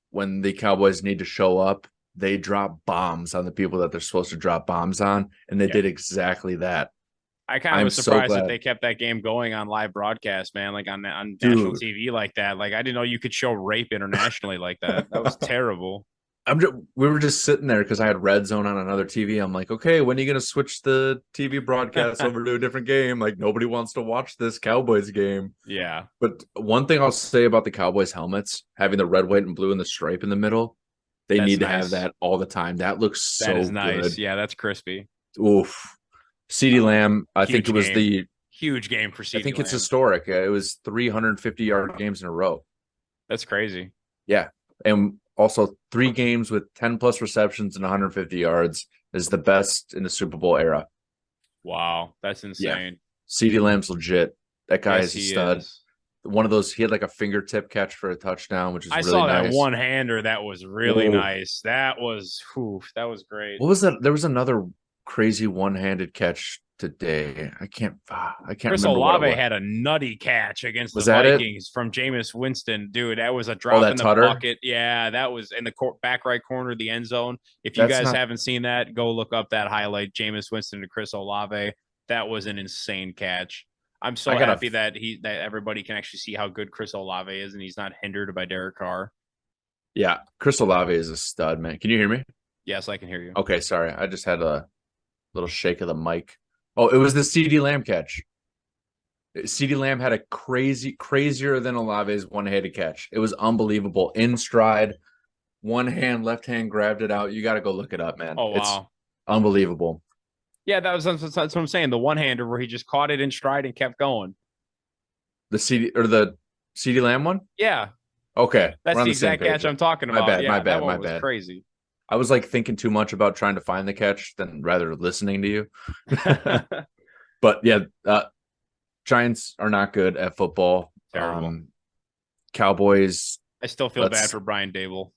When the Cowboys need to show up, they drop bombs on the people that they're supposed to drop bombs on, and they did exactly that. I kind of was surprised that they kept that game going on live broadcast, man, like on national TV like that. Like, I didn't know you could show rape internationally like that. That was terrible. We were just sitting there because I had Red Zone on another TV. I'm like, okay, when are you going to switch the TV broadcast over to a different game? Like, nobody wants to watch this Cowboys game. Yeah. But one thing I'll say about the Cowboys helmets, having the red, white, and blue and the stripe in the middle, they need to have that all the time. That looks so good. Nice. Yeah, that's crispy. Oof. CeeDee Lamb, I think it was the huge game for CeeDee I think it's historic. It was 350-yard games in a row. That's crazy. Yeah. And also 3 games with 10+ receptions and 150 yards is the best in the Super Bowl era. Wow. That's insane. Yeah. CeeDee Lamb's legit. That guy is a he stud. is. One of those, he had like a fingertip catch for a touchdown, which is I really saw nice. that one-hander. That was really nice. That was great. What was that? There was another crazy one-handed catch today. I can't Chris remember what it Olave was. had a nutty catch against Was the that Vikings from Jameis Winston. Dude, that was a drop in the Tutter? bucket. Yeah, that was in the back right corner of the end zone. If you guys haven't seen that, go look up that highlight, Jameis Winston to Chris Olave. That was an insane catch. I'm so happy that everybody can actually see how good Chris Olave is, and he's not hindered by Derek Carr. Yeah, Chris Olave is a stud, man. Can you hear me? Yes, I can hear you. Okay, sorry. I just had a little shake of the mic. Oh, it was the CeeDee Lamb catch. CeeDee Lamb had a crazier than Olave's one-handed catch. It was unbelievable. In stride, one hand, left hand grabbed it out. You got to go look it up, man. Oh, wow. It's unbelievable. Yeah, that's what I'm saying. The one-hander where he just caught it in stride and kept going. The CeeDee Lamb one? Yeah. Okay. That's the exact catch I'm talking about. My bad. That one was crazy. I was like thinking too much about trying to find the catch than rather listening to you. But yeah, Giants are not good at football. Terrible. Cowboys. I still feel bad for Brian Dable.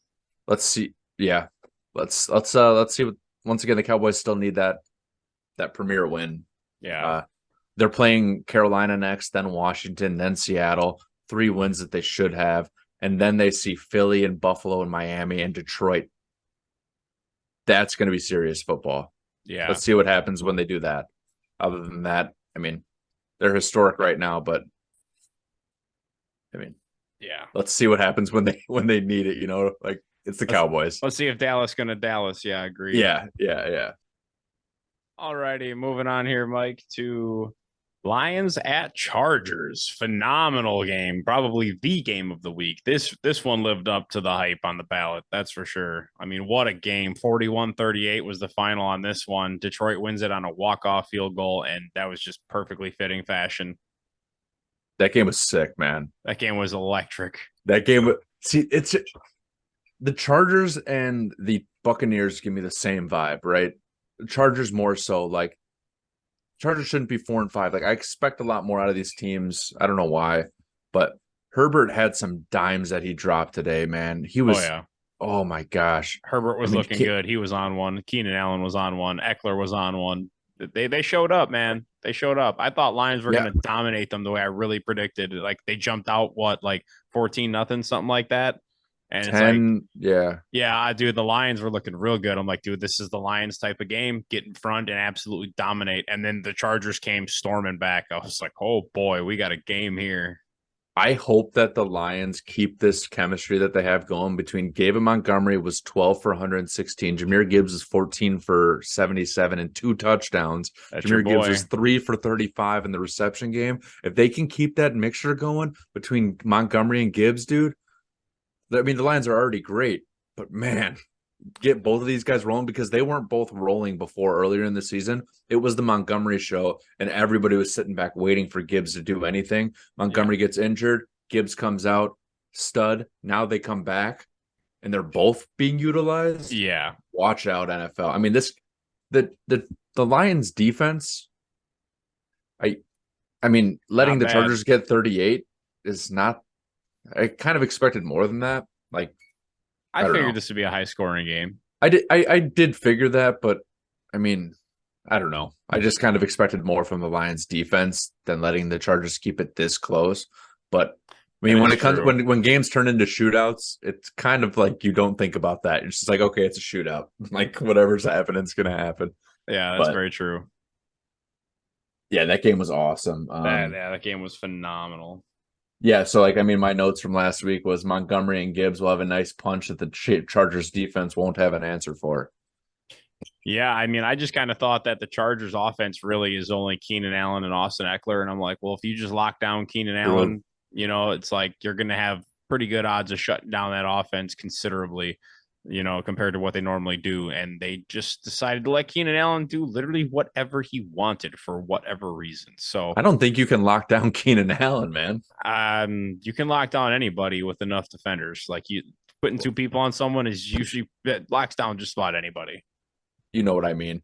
Let's see. Yeah. Let's see what, once again, the Cowboys still need that premier win. Yeah. They're playing Carolina next, then Washington, then Seattle. 3 wins that they should have. And then they see Philly and Buffalo and Miami and Detroit. That's going to be serious football. Yeah. Let's see what happens when they do that. Other than that, I mean, they're historic right now, but I mean, yeah. Let's see what happens when they need it, like it's the Cowboys. Let's see if Dallas going to Dallas. Yeah, I agree. Yeah. All righty, moving on here, Mike, to Lions at Chargers. Phenomenal game. Probably the game of the week. This one lived up to the hype on the ballot. That's for sure. I mean, what a game. 41-38 was the final on this one. Detroit wins it on a walk-off field goal, and that was just perfectly fitting fashion. That game was sick, man. That game was electric. That game, it's the Chargers and the Buccaneers give me the same vibe, right? The Chargers more so, like, Chargers shouldn't be 4-5. Like, I expect a lot more out of these teams. I don't know why, but Herbert had some dimes that he dropped today, man. He was, oh my gosh. Herbert was looking good. He was on one. Keenan Allen was on one. Eckler was on one. They showed up, man. They showed up. I thought Lions were going to dominate them the way I really predicted. Like, they jumped out, 14-0, something like that. And 10, dude, the Lions were looking real good. I'm like, dude, this is the Lions type of game. Get in front and absolutely dominate. And then the Chargers came storming back. I was like, oh boy, we got a game here. I hope that the Lions keep this chemistry that they have going between David Montgomery was 12 for 116. Jahmyr Gibbs is 14 for 77 and 2 touchdowns. Jahmyr Gibbs is 3 for 35 in the reception game. If they can keep that mixture going between Montgomery and Gibbs, dude, I mean, the Lions are already great, but man, get both of these guys rolling because they weren't both rolling before earlier in the season. It was the Montgomery show, and everybody was sitting back waiting for Gibbs to do anything. Montgomery gets injured. Gibbs comes out, stud. Now they come back, and they're both being utilized. Yeah. Watch out, NFL. I mean, the Lions defense, I mean, letting the Chargers get 38 is not. I kind of expected more than that. Like, I figured this would be a high scoring game. I did figure that, but I mean, I don't know. I just kind of expected more from the Lions defense than letting the Chargers keep it this close. But I mean, when games turn into shootouts, it's kind of like you don't think about that. You're just like, okay, it's a shootout. Like, whatever's happening is going to happen. Yeah, that's very true. Yeah, that game was awesome. That game was phenomenal. Yeah, so my notes from last week was Montgomery and Gibbs will have a nice punch that the Chargers defense won't have an answer for. Yeah, I mean, I just kind of thought that the Chargers offense really is only Keenan Allen and Austin Eckler, and I'm like, well, if you just lock down Keenan Allen, it's like you're going to have pretty good odds of shutting down that offense considerably, compared to what they normally do. And they just decided to let Keenan Allen do literally whatever he wanted for whatever reason. So I don't think you can lock down Keenan Allen, man. You can lock down anybody with enough defenders. Like, you putting 2 people on someone is usually locks down just about anybody. You know what I mean?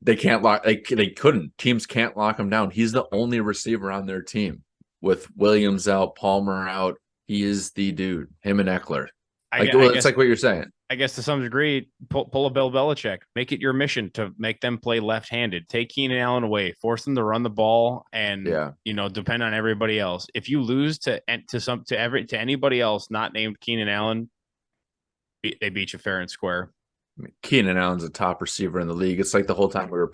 They can't lock. They couldn't. Teams can't lock him down. He's the only receiver on their team. With Williams out, Palmer out, he is the dude. Him and Eckler. It's like what you're saying. I guess to some degree, pull a Bill Belichick. Make it your mission to make them play left-handed. Take Keenan Allen away. Force them to run the ball, and depend on everybody else. If you lose to anybody else not named Keenan Allen, they beat you fair and square. I mean, Keenan Allen's a top receiver in the league. It's like the whole time we were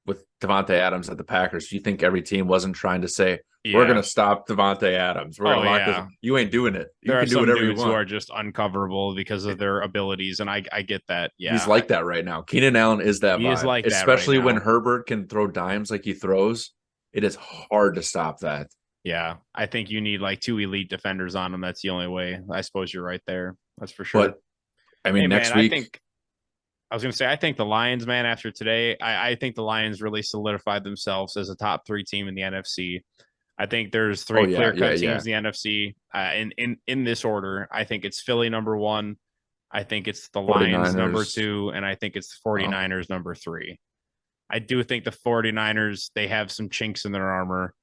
with Devontae Adams at the Packers. You think every team wasn't trying to say, we're going to stop Devontae Adams. We're going to lock this. You ain't doing it. You can do whatever you want. Who are just uncoverable because of their abilities, and I get that. Yeah, he's like that right now. Keenan Allen is that vibe. Is like that especially right when Herbert can throw dimes like he throws. It is hard to stop that. Yeah, I think you need like 2 elite defenders on him. That's the only way. I suppose you're right there. That's for sure. But I mean, next week. I was going to say, I think the Lions, man, after today, I think the Lions really solidified themselves as a top 3 team in the NFC. I think there's 3 clear-cut teams in the NFC. In this order, I think it's Philly number 1. I think it's the Lions number 2, and I think it's the 49ers number 3. I do think the 49ers, they have some chinks in their armor.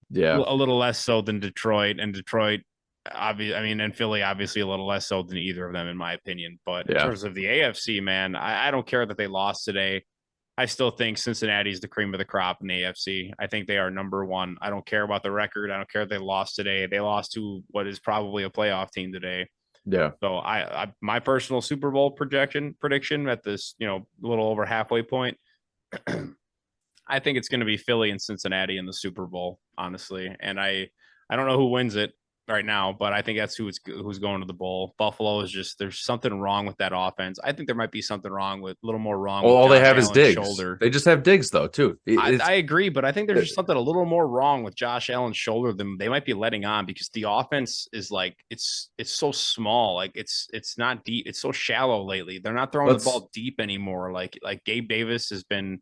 Yeah. A little less so than Detroit, and Detroit, and Philly obviously a little less so than either of them, in my opinion. But in terms of the AFC, man, I don't care that they lost today. I still think Cincinnati's the cream of the crop in the AFC. I think they are number 1. I don't care about the record. I don't care if they lost today. They lost to what is probably a playoff team today. Yeah. So my personal Super Bowl prediction at this, little over halfway point, I think it's going to be Philly and Cincinnati in the Super Bowl, honestly. And I don't know who wins it right now, but I think that's who's going to the bowl. Buffalo is just, there's something wrong with that offense. I think there might be something wrong with, a little more wrong. Well, all they have is Diggs. Shoulder. They just have Diggs though, too. I agree, but I think there's just something a little more wrong with Josh Allen's shoulder than they might be letting on, because the offense is like, it's so small. Like it's not deep. It's so shallow lately. They're not throwing the ball deep anymore. Like Gabe Davis has been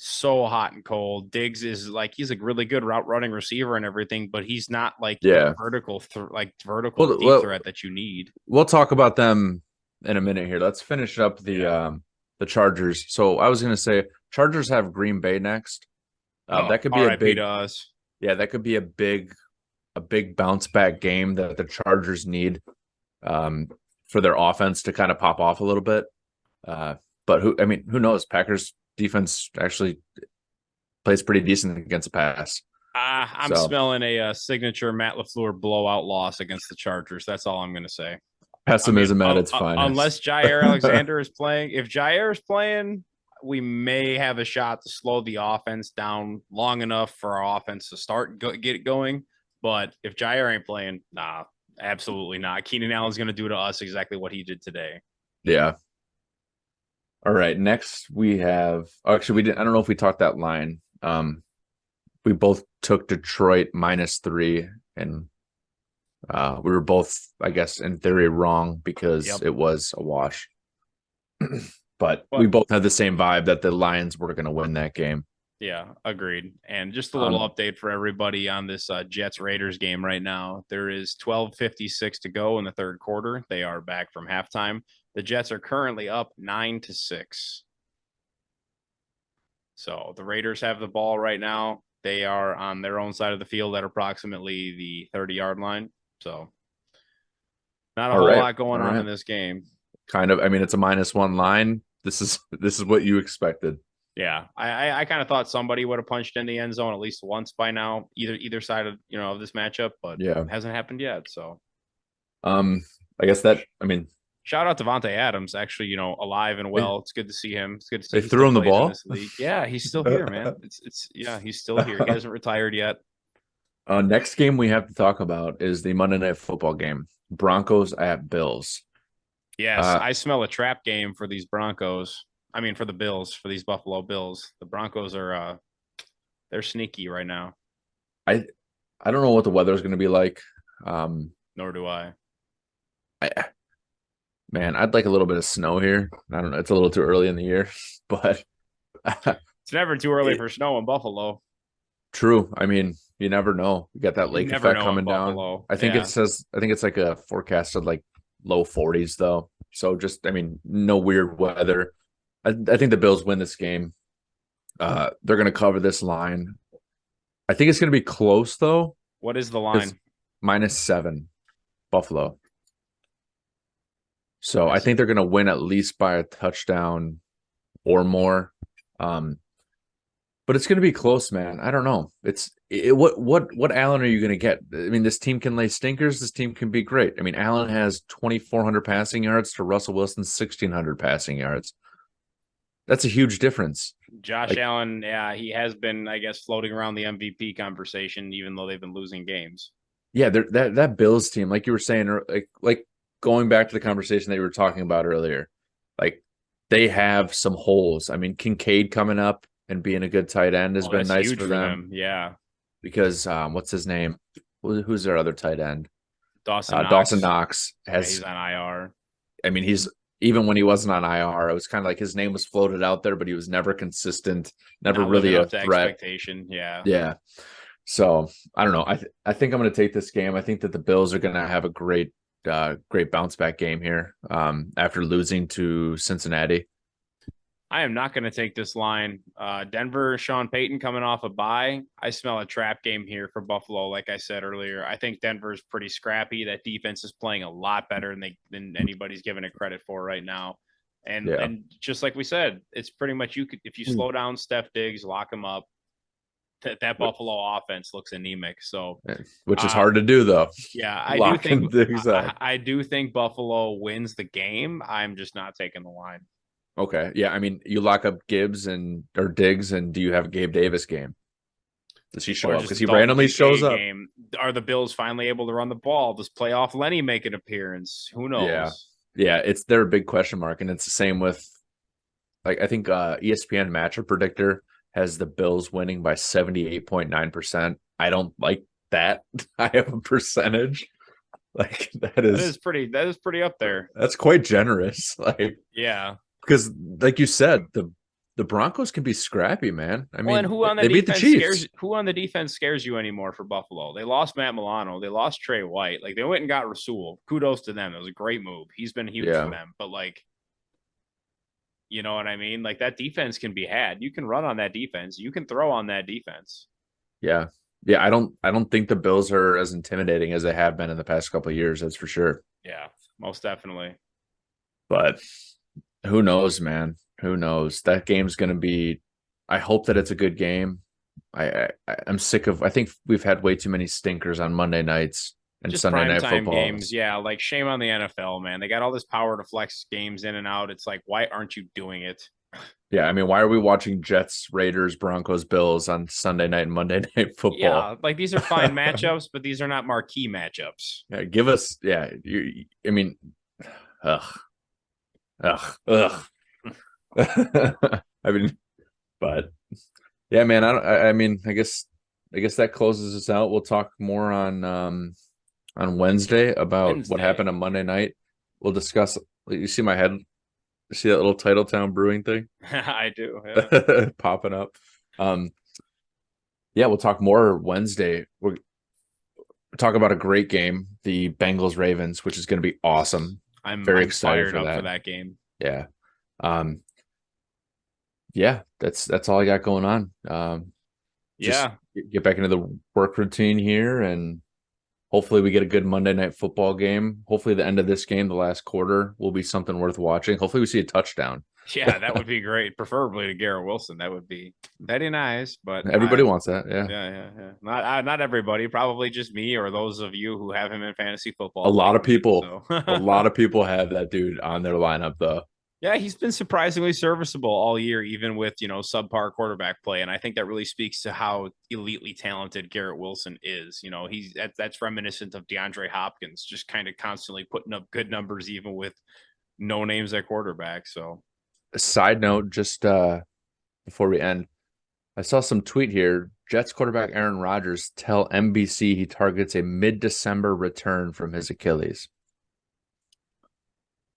so hot and cold. Diggs is like, he's a really good route running receiver and everything, but he's not like vertical deep threat that you need. We'll talk about them in a minute here. Let's finish up the Chargers. So I was going to say Chargers have Green Bay next. That could be a big that could be a big bounce back game that the Chargers need for their offense to kind of pop off a little bit. But who knows? Packers defense actually plays pretty decent against the pass. I'm smelling a signature Matt LaFleur blowout loss against the Chargers. That's all I'm going to say. Pessimism at its finest. Unless Jair Alexander is playing. If Jair is playing, we may have a shot to slow the offense down long enough for our offense to get it going. But if Jair ain't playing, nah, absolutely not. Keenan Allen's going to do to us exactly what he did today. Yeah. All right. Next we have, actually we didn't, I don't know if we talked that line. We both took Detroit -3, and we were both, I guess, in theory wrong because it was a wash. But we both had the same vibe that the Lions were going to win that game. Yeah, agreed. And just a little update for everybody on this Jets-Raiders game right now. There is 12:56 to go in the third quarter. They are back from halftime. The Jets are currently up 9-6. So the Raiders have the ball right now. They are on their own side of the field at approximately the 30-yard line. So not a whole lot going on in this game. Kind of. I mean, it's a -1 line. This is what you expected. Yeah, I kind of thought somebody would have punched in the end zone at least once by now, either side of of this matchup, but it hasn't happened yet. So, I guess that shout out to Devontae Adams, actually, alive and well. It's good to see him. It's good to see they threw him the ball. Yeah, he's still here, man. He's still here. He hasn't retired yet. Next game we have to talk about is the Monday Night Football game, Broncos at Bills. Yes, I smell a trap game for these Broncos. For the Bills, for these Buffalo Bills. The Broncos are they're sneaky right now. I don't know what the weather is going to be like. Nor do I. Man, I'd like a little bit of snow here. I don't know. It's a little too early in the year, but it's never too early for snow in Buffalo. True. You never know. You got that lake effect coming down. I think it's like a forecast of like low 40s though. So just, no weird weather. I think the Bills win this game. They're going to cover this line. I think it's going to be close though. What is the It's line? -7 Buffalo. So I Yes. think they're going to win at least by a touchdown or more. But it's going to be close, man. I don't know. What Allen are you going to get? I mean, this team can lay stinkers. This team can be great. I mean, Allen has 2,400 passing yards to Russell Wilson's 1,600 passing yards. That's a huge difference. Josh Allen, yeah, he has been, I guess, floating around the MVP conversation, even though they've been losing games. Yeah, that Bills team, like you were saying, like going back to the conversation that you were talking about earlier, like they have some holes. I mean, Kincaid coming up and being a good tight end has been nice for them. Yeah, because what's his name? Who's their other tight end? Dawson Knox has. Yeah, he's on IR. I mean, he's even when he wasn't on IR, it was kind of like his name was floated out there, but he was never consistent, never really a threat. Expectation. Yeah, yeah. So I don't know. I think I'm going to take this game. I think that the Bills are going to have a great bounce back game here after losing to Cincinnati. I am not going to take this line. Denver, Sean Payton coming off a bye. I smell a trap game here for Buffalo. Like I said earlier, I think Denver's pretty scrappy. That defense is playing a lot better than anybody's giving it credit for right now. And just like we said, it's pretty much if you slow down Steph Diggs, lock him up. That Buffalo offense looks anemic. So, which is hard to do, though. Yeah, I do think Buffalo wins the game. I'm just not taking the line. Okay. Yeah. I mean, you lock up Diggs, and do you have a Gabe Davis game? Does he show up? Because he randomly shows up. Game. Are the Bills finally able to run the ball? Does playoff Lenny make an appearance? Who knows? Yeah. They're a big question mark. And it's the same with, like, I think ESPN matchup predictor has the Bills winning by 78.9%. I don't like that. I have a percentage. Like that is pretty up there. That's quite generous. Like, yeah. Because, like you said, the Broncos can be scrappy, man. I mean, who on the defense beat the Chiefs. Who on the defense scares you anymore for Buffalo? They lost Matt Milano. They lost Trey White. Like, they went and got Rasul. Kudos to them. It was a great move. He's been huge for them. But, like, you know what I mean? Like, that defense can be had. You can run on that defense. You can throw on that defense. Yeah. Yeah, I don't think the Bills are as intimidating as they have been in the past couple of years. That's for sure. Yeah, most definitely. But who knows, man? Who knows? That game's going to be. I hope that it's a good game. I'm sick of. I think we've had way too many stinkers on Monday nights and just Sunday night football games. Yeah, like shame on the NFL, man. They got all this power to flex games in and out. It's like, why aren't you doing it? Yeah, I mean, why are we watching Jets, Raiders, Broncos, Bills on Sunday night and Monday night football? Yeah, like these are fine matchups, but these are not marquee matchups. Yeah, give us. Yeah, I mean, ugh. I mean, but yeah, man. I mean, I guess that closes us out. We'll talk more on Wednesday about what happened on Monday night. We'll discuss. You see my head. See that little Titletown Brewing thing? I do. Yeah. Popping up. Yeah, we'll talk more Wednesday. We'll talk about a great game, the Bengals Ravens, which is going to be awesome. I'm very excited for that game. Yeah. Yeah, that's all I got going on. Just get back into the work routine here, and hopefully we get a good Monday night football game. Hopefully the end of this game, the last quarter, will be something worth watching. Hopefully we see a touchdown. Yeah, that would be great. Preferably to Garrett Wilson. That would be very nice. But everybody wants that. Yeah. Yeah. Not everybody. Probably just me or those of you who have him in fantasy football. A lot of people. A lot of people have that dude on their lineup, though. Yeah, he's been surprisingly serviceable all year, even with, subpar quarterback play. And I think that really speaks to how elitely talented Garrett Wilson is. That's reminiscent of DeAndre Hopkins, just kind of constantly putting up good numbers, even with no names at quarterback. So, a side note, just before we end, I saw some tweet here. Jets quarterback Aaron Rodgers tell NBC he targets a mid-December return from his Achilles.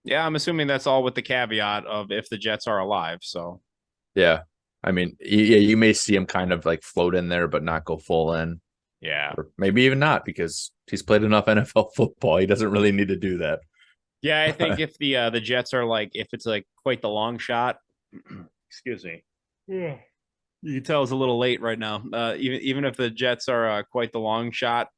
Yeah, I'm assuming that's all with the caveat of if the Jets are alive. So, yeah, I mean, you may see him kind of like float in there, but not go full in. Yeah, or maybe even not, because he's played enough NFL football. He doesn't really need to do that. Yeah, I think if the Jets are if it's quite the long shot. Excuse me. Yeah. You can tell it's a little late right now. Even if the Jets are quite the long shot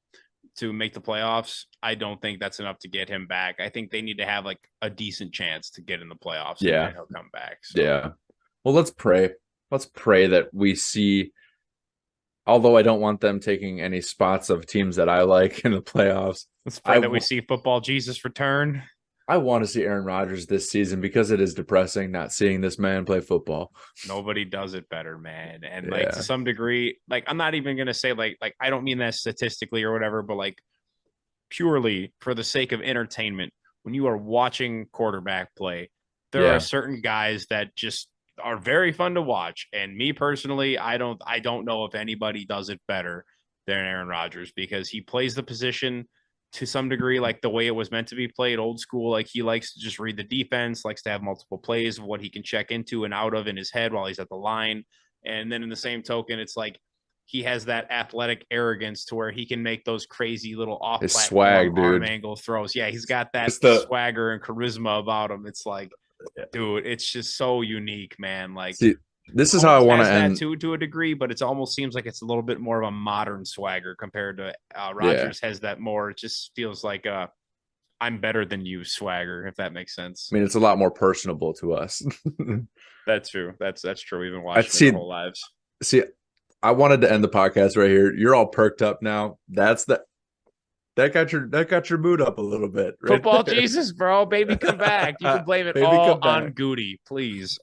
to make the playoffs, I don't think that's enough to get him back. I think they need to have like a decent chance to get in the playoffs, and then he'll come back. So. Yeah. Well, let's pray. Let's pray that we see. Although I don't want them taking any spots of teams that I like in the playoffs. Let's pray that we see football Jesus return. I want to see Aaron Rodgers this season because it is depressing not seeing this man play football. Nobody does it better, man. And like to some degree, like I'm not even gonna say like I don't mean that statistically or whatever, but like purely for the sake of entertainment, when you are watching quarterback play, there are certain guys that just are very fun to watch. And me personally, I don't know if anybody does it better than Aaron Rodgers because he plays the position to some degree like the way it was meant to be played, old school. Like he likes to just read the defense, likes to have multiple plays of what he can check into and out of in his head while he's at the line. And then in the same token, it's like he has that athletic arrogance to where he can make those crazy little off-platform arm angle throws. Yeah, he's got that swagger and charisma about him. It's like, dude, it's just so unique, man. Like, see, this is how I want to end to a degree, but it almost seems like it's a little bit more of a modern swagger compared to Rodgers has that more. It just feels like I'm better than you swagger, if that makes sense. I mean, it's a lot more personable to us. That's true. That's true. We've been watching our whole lives. See, I wanted to end the podcast right here. You're all perked up now. That got your mood up a little bit. Right Football there. Jesus, bro, baby, come back. You can blame it all on Goody, please.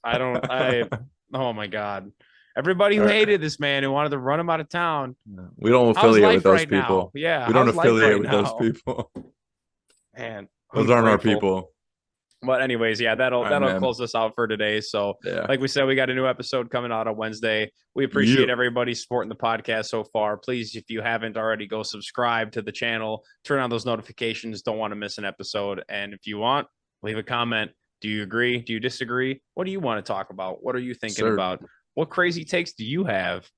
Oh my God. Everybody who hated this man and wanted to run him out of town. We don't affiliate with those people. Now? Yeah. We don't affiliate with those people. Man. Those aren't our people. But anyways, yeah, that'll close us out for today. So like we said, we got a new episode coming out on Wednesday. We appreciate everybody supporting the podcast so far. Please, if you haven't already, go subscribe to the channel, turn on those notifications. Don't want to miss an episode. And if you want, leave a comment. Do you agree? Do you disagree? What do you want to talk about? What are you thinking about? What crazy takes do you have?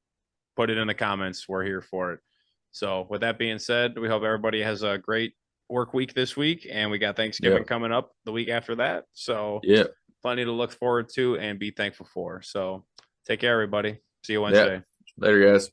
Put it in the comments. We're here for it. So with that being said, we hope everybody has a great work week this week, and we got Thanksgiving coming up the week after that. So plenty to look forward to and be thankful for. So take care, everybody. See you Wednesday. Later, guys.